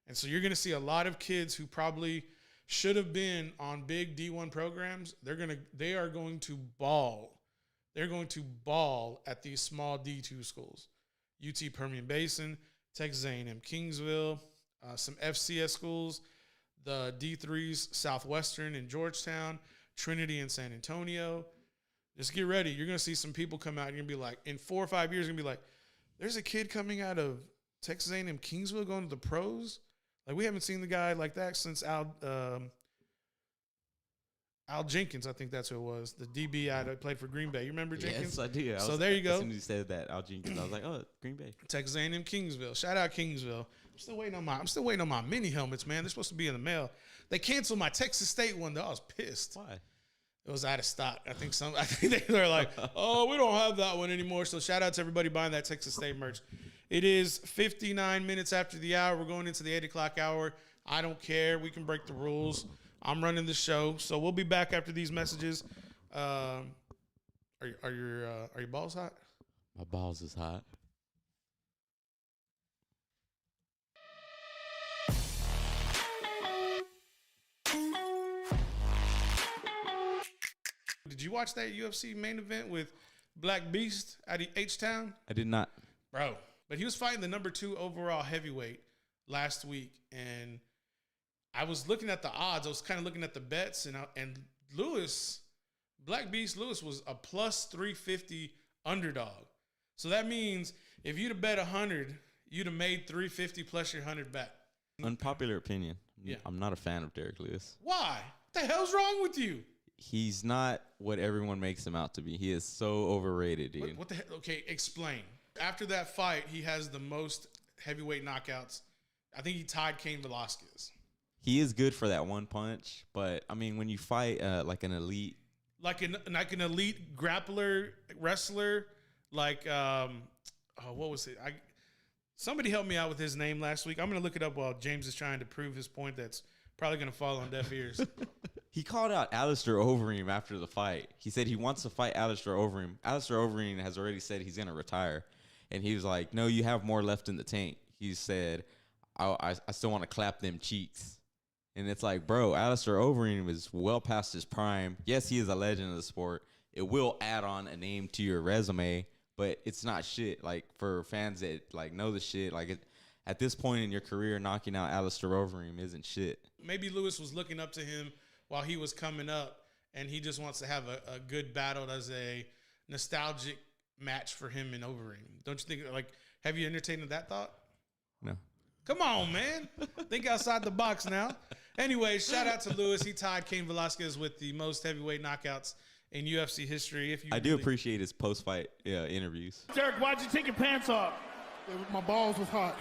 And so you're going to see a lot of kids who probably should have been on big D1 programs. They are going to ball. They're going to ball at these small D2 schools. UT Permian Basin, Texas A&M Kingsville, some FCS schools, the D3s, Southwestern in Georgetown, Trinity in San Antonio. Just get ready. You're going to see some people come out. You're going to be like, in 4 or 5 years, you're going to be like, there's a kid coming out of Texas A&M Kingsville going to the pros. Like, we haven't seen the guy like that since Al Jenkins, I think that's who it was, the DB that played for Green Bay. You remember Jenkins? Yes, I do. So there you go. As soon as you said that, Al Jenkins, I was like, oh, Green Bay. Texas A&M Kingsville. Shout out Kingsville. I'm still waiting on my mini helmets, man. They're supposed to be in the mail. They canceled my Texas State one, though. I was pissed. Why? It was out of stock. I think they were like, oh, we don't have that one anymore. So shout out to everybody buying that Texas State merch. It is 59 minutes after the hour. We're going into the 8 o'clock hour. I don't care. We can break the rules. I'm running the show. So we'll be back after these messages. Are your balls hot? My balls is hot. Did you watch that UFC main event with Black Beast at H-Town? I did not. Bro. But he was fighting the number 2 overall heavyweight last week. And I was looking at the odds. I was kind of looking at the bets. And Lewis, Black Beast Lewis, was a plus 350 underdog. So that means if you'd have bet 100, you'd have made 350 plus your 100 back. Unpopular opinion. Yeah. I'm not a fan of Derek Lewis. Why? What the hell's wrong with you? He's not what everyone makes him out to be. He is so overrated, dude. What the hell? Okay, explain. After that fight, he has the most heavyweight knockouts. I think he tied Cain Velasquez. He is good for that one punch, but I mean, when you fight like an elite, like an elite grappler, wrestler, like what was it? Somebody helped me out with his name last week. I'm gonna look it up while James is trying to prove his point. That's probably gonna fall on deaf ears. He called out Alistair Overeem after the fight. He said he wants to fight Alistair Overeem. Alistair Overeem has already said he's gonna retire, and he was like, "No, you have more left in the tank." He said, "I still want to clap them cheeks." And it's like, bro, Alistair Overeem is well past his prime. Yes, he is a legend of the sport. It will add on a name to your resume, but it's not shit. Like, for fans that like know the shit, like at this point in your career, knocking out Alistair Overeem isn't shit. Maybe Lewis was looking up to him while he was coming up, and he just wants to have a good battle as a nostalgic match for him and Overeem. Don't you think? Like, have you entertained that thought? No. Come on, man. Think outside the box now. Anyway, shout out to Lewis. He tied Cain Velasquez with the most heavyweight knockouts in UFC history. I do appreciate his post-fight interviews. Derek, why'd you take your pants off? My balls was hot.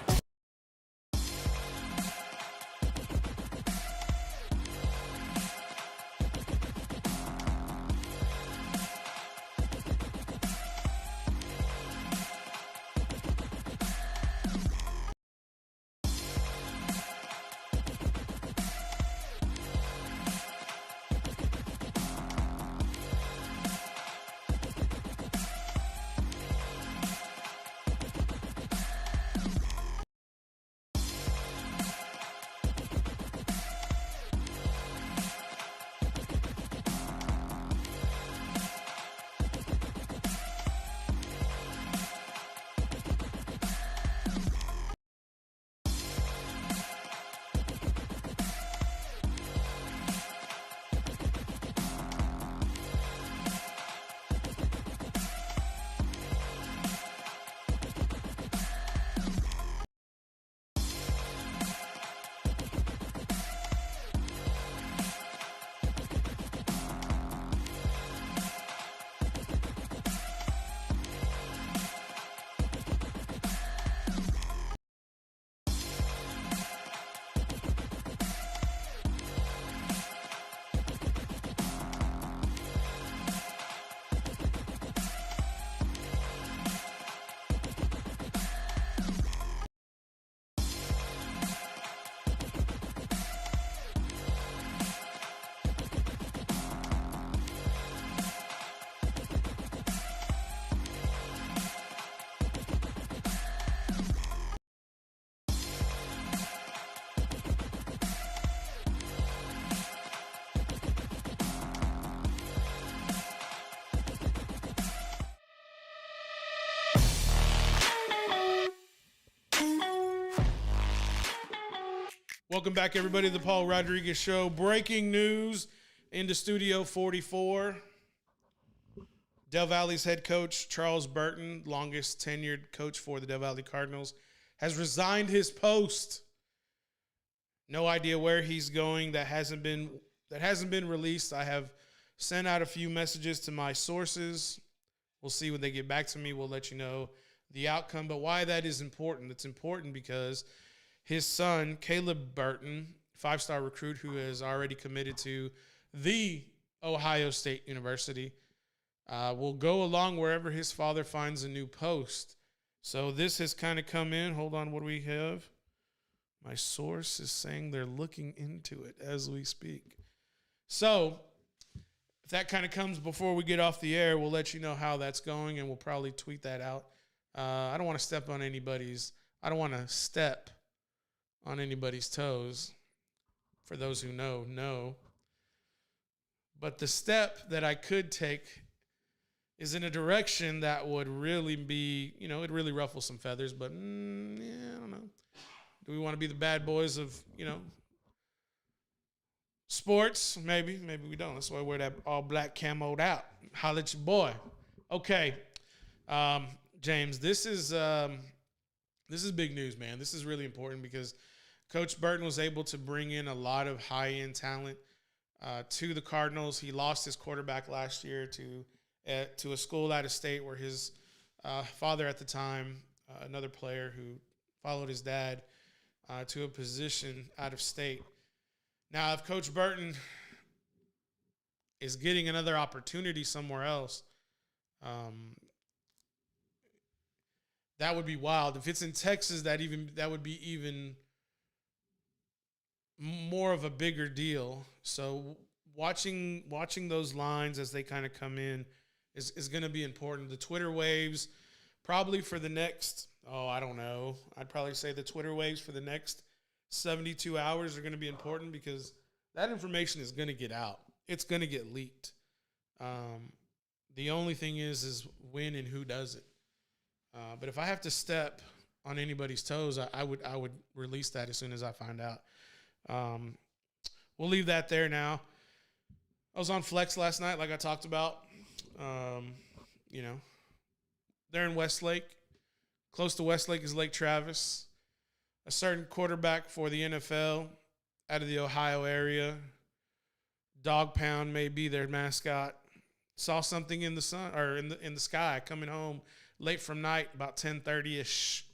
Welcome back, everybody, to the Paul Rodriguez Show. Breaking news into Studio 44. Del Valley's head coach, Charles Burton, longest tenured coach for the Del Valley Cardinals, has resigned his post. No idea where he's going. That hasn't been released. I have sent out a few messages to my sources. We'll see when they get back to me. We'll let you know the outcome. But why that is important? It's important because his son, Caleb Burton, 5-star recruit who has already committed to the Ohio State University, will go along wherever his father finds a new post. So this has kind of come in. Hold on, what do we have? My source is saying they're looking into it as we speak. So if that kind of comes before we get off the air, we'll let you know how that's going, and we'll probably tweet that out. I don't want to step on anybody's toes. For those who know. But the step that I could take is in a direction that would really be, it'd really ruffle some feathers. But, I don't know. Do we want to be the bad boys of, sports? Maybe we don't. That's why I wear that all-black camoed out. Holla at your boy. Okay. James, this is big news, man. This is really important because Coach Burton was able to bring in a lot of high-end talent to the Cardinals. He lost his quarterback last year to a school out of state where his father at the time, another player who followed his dad, to a position out of state. Now, if Coach Burton is getting another opportunity somewhere else, that would be wild. If it's in Texas, that would be even more of a bigger deal. So watching those lines as they kind of come in is going to be important. The Twitter waves probably for the next, I don't know. I'd probably say the Twitter waves for the next 72 hours are going to be important because that information is going to get out. It's going to get leaked. The only thing is when and who does it. But if I have to step on anybody's toes, I would release that as soon as I find out. We'll leave that there now. I was on Flex last night, like I talked about. They're in Westlake. Close to Westlake is Lake Travis. A certain quarterback for the NFL out of the Ohio area, Dog Pound may be their mascot, saw something in the sun or in the sky coming home late from night, about 10:30ish.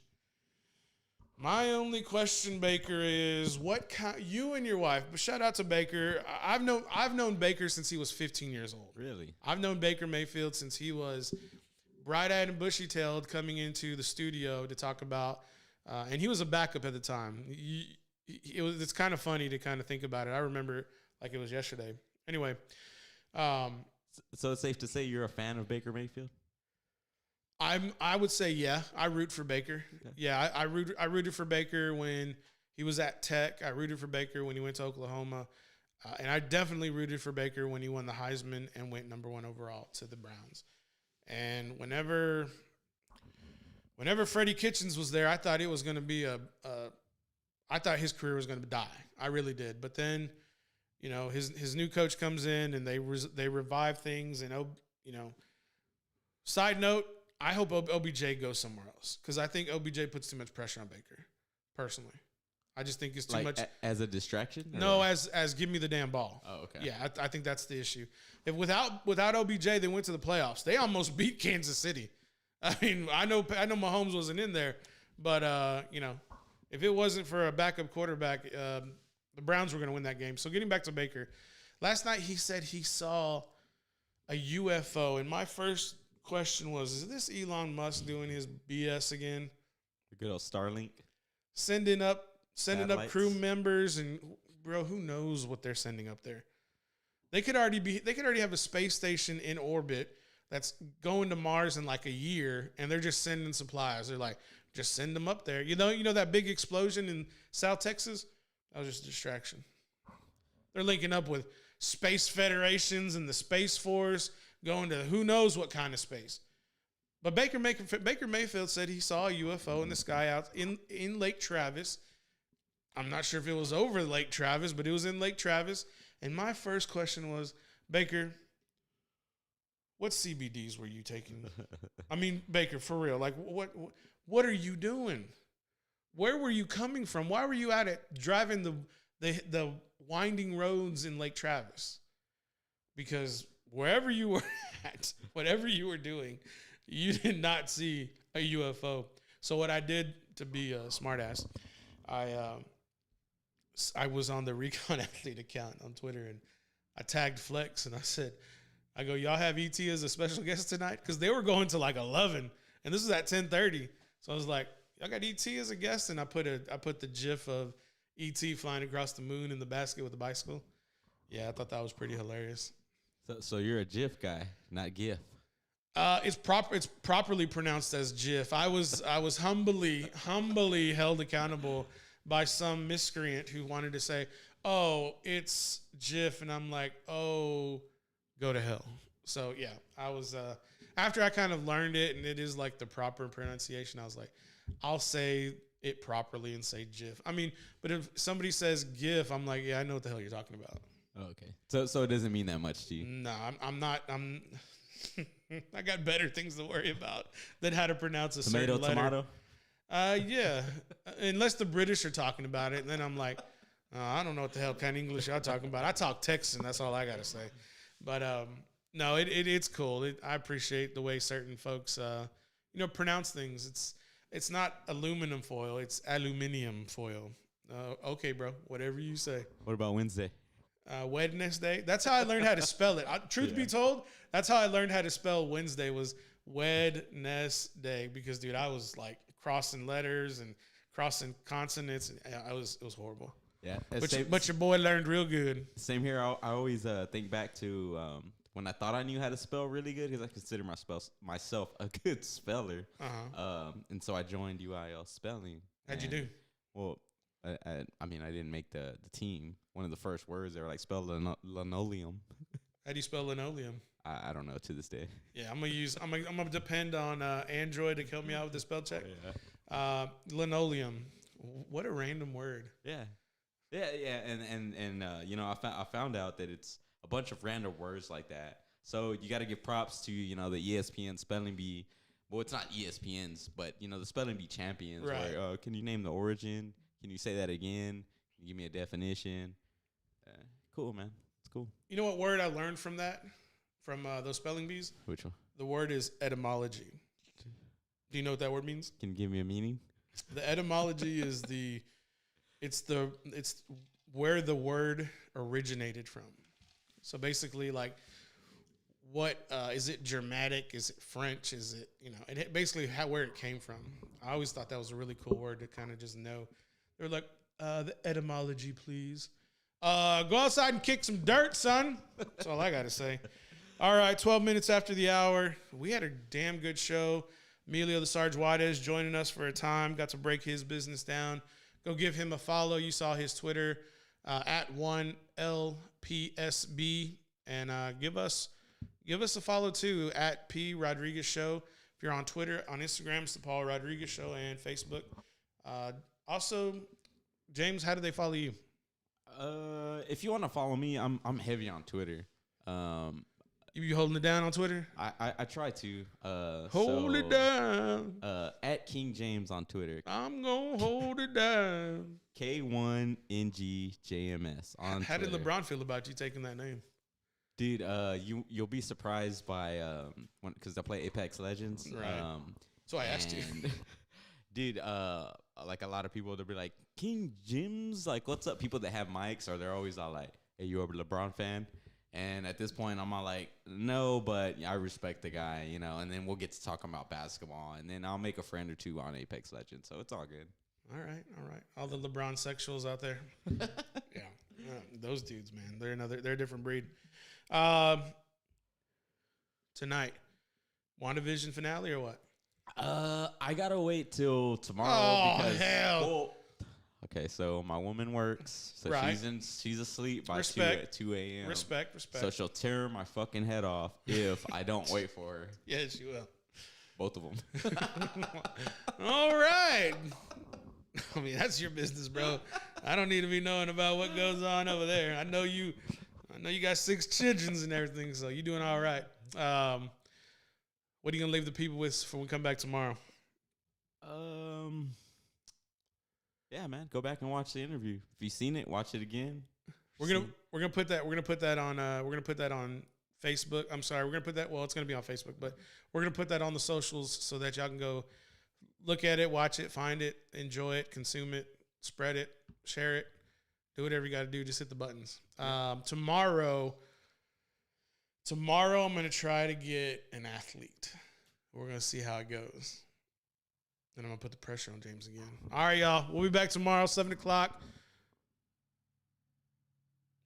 My only question, Baker, is what kind you and your wife. But shout out to Baker. I've known Baker since he was 15 years old. Really? I've known Baker Mayfield since he was bright-eyed and bushy-tailed coming into the studio to talk about, and he was a backup at the time. It's kind of funny to kind of think about it. I remember like it was yesterday. Anyway, so it's safe to say you're a fan of Baker Mayfield? I would say yeah. I root for Baker. Okay. Yeah, I rooted for Baker when he was at Tech. I rooted for Baker when he went to Oklahoma, and I definitely rooted for Baker when he won the Heisman and went number 1 overall to the Browns. And whenever Freddie Kitchens was there, I thought it was going to be I thought his career was going to die. I really did. But then, his new coach comes in and they revive things. And side note, I hope OBJ goes somewhere else because I think OBJ puts too much pressure on Baker. Personally, I just think it's too much as a distraction. No, as give me the damn ball. Oh, okay. Yeah, I think that's the issue. If without OBJ, they went to the playoffs. They almost beat Kansas City. I mean, I know Mahomes wasn't in there, but if it wasn't for a backup quarterback, the Browns were going to win that game. So getting back to Baker, last night he said he saw a UFO, and my first question was, is this Elon Musk doing his BS again? The good old Starlink. Sending up Satellites. crew members, and bro, who knows what they're sending up there? They could already have a space station in orbit that's going to Mars in like a year, and they're just sending supplies. They're like, just send them up there. You know that big explosion in South Texas? That was just a distraction. They're linking up with space federations and the Space Force, going to who knows what kind of space. But Baker Mayfield said he saw a UFO in the sky out in Lake Travis. I'm not sure if it was over Lake Travis, but it was in Lake Travis. And my first question was, Baker, what CBDs were you taking? I mean, Baker, for real. Like, what are you doing? Where were you coming from? Why were you out at driving the winding roads in Lake Travis? Because wherever you were at, whatever you were doing, you did not see a UFO. So what I did to be a smartass, I was on the Recon Athlete account on Twitter, and I tagged Flex, and I go, y'all have ET as a special guest tonight? Because they were going to like 11, and this was at 10:30. So I was like, y'all got ET as a guest? And I put the GIF of ET flying across the moon in the basket with a bicycle. Yeah, I thought that was pretty hilarious. So you're a GIF guy, not GIF. It's properly pronounced as GIF. I was humbly held accountable by some miscreant who wanted to say, "Oh, it's GIF," and I'm like, "Oh, go to hell." So yeah, I was after I kind of learned it, and it is like the proper pronunciation. I was like, I'll say it properly and say GIF. I mean, but if somebody says GIF, I'm like, yeah, I know what the hell you're talking about. Oh, okay. So it doesn't mean that much to you. No, I'm not. I got better things to worry about than how to pronounce a certain letter. Tomato. Yeah, unless the British are talking about it, and then I'm like, I don't know what the hell kind of English y'all talking about. I talk Texan. That's all I gotta say. But no, it's cool. I appreciate the way certain folks, pronounce things. It's not aluminum foil. It's aluminium foil. Okay, bro. Whatever you say. What about Wednesday? Wednesday. That's how I learned how to spell it. Truth be told, that's how I learned how to spell Wednesday was Wednesday, because dude, I was like crossing letters and crossing consonants, and it was horrible. Yeah, but your boy learned real good. Same here. I always think back to when I thought I knew how to spell really good, because I consider myself a good speller. And so I joined UIL spelling. How'd you do? Well, I mean, I didn't make the team. One of the first words, they were like, spell linoleum. How do you spell linoleum? I don't know to this day. Yeah, I'm gonna depend on Android to help me out with the spell check. Yeah. Linoleum. What a random word. Yeah. And I found out that it's a bunch of random words like that. So you got to give props to the ESPN spelling bee. Well, it's not ESPN's, but the spelling bee champions. Right. Where, can you name the origin? Can you say that again? Can you give me a definition? Cool, man. It's cool. You know what word I learned from that? From those spelling bees? Which one? The word is etymology. Do you know what that word means? Can you give me a meaning? The etymology is it's where the word originated from. So basically, like, what is it? Germanic? Is it French? Is it basically where it came from? I always thought that was a really cool word to kind of just know. They're like, the etymology, please. Go outside and kick some dirt, son. That's all I got to say. All right, 12 minutes after the hour. We had a damn good show. Emilio the Sarge Juarez joining us for a time. Got to break his business down. Go give him a follow. You saw his Twitter at 1LPSB. And give us a follow, too, at P. Rodriguez Show. If you're on Twitter, on Instagram, it's the Paul Rodriguez Show, and Facebook. Also, James, how do they follow you? If you want to follow me, I'm heavy on Twitter. You holding it down on Twitter? I try to. Hold it down. At King James on Twitter. I'm going to hold it down. K1NGJMS on How Twitter. did LeBron feel about you taking that name? Dude, you'll be surprised by because I play Apex Legends. Right. So I asked you. Dude, like a lot of people, they'll be like, King Jims, like, what's up? People that have mics, or they're always all like, hey, you a LeBron fan? And at this point, I'm all like, no, but I respect the guy, and then we'll get to talking about basketball, and then I'll make a friend or two on Apex Legends, so it's all good. All right. All the LeBron sexuals out there. Yeah. Those dudes, man, they're a different breed. Tonight, WandaVision finale or what? I gotta wait till tomorrow. Oh, because, hell. Well, okay, so my woman works, so right. she's asleep by 2 a.m. Respect. So she'll tear my fucking head off if I don't wait for her. Yes, you will. Both of them. All right. I mean, that's your business, bro. I don't need to be knowing about what goes on over there. I know you got 6 children and everything, so you doing all right. What are you gonna leave the people with when we come back tomorrow? Yeah, man, go back and watch the interview. If you've seen it, watch it again. We're gonna put that on Facebook. I'm sorry, we're gonna put that. Well, it's gonna be on Facebook, but we're gonna put that on the socials so that y'all can go look at it, watch it, find it, enjoy it, consume it, spread it, share it, do whatever you got to do. Just hit the buttons. Tomorrow, I'm gonna try to get an athlete. We're gonna see how it goes. Then I'm gonna put the pressure on James again. All right, y'all. We'll be back tomorrow, 7 o'clock.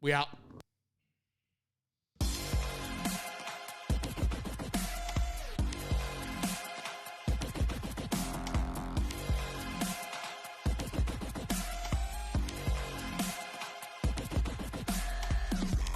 We out.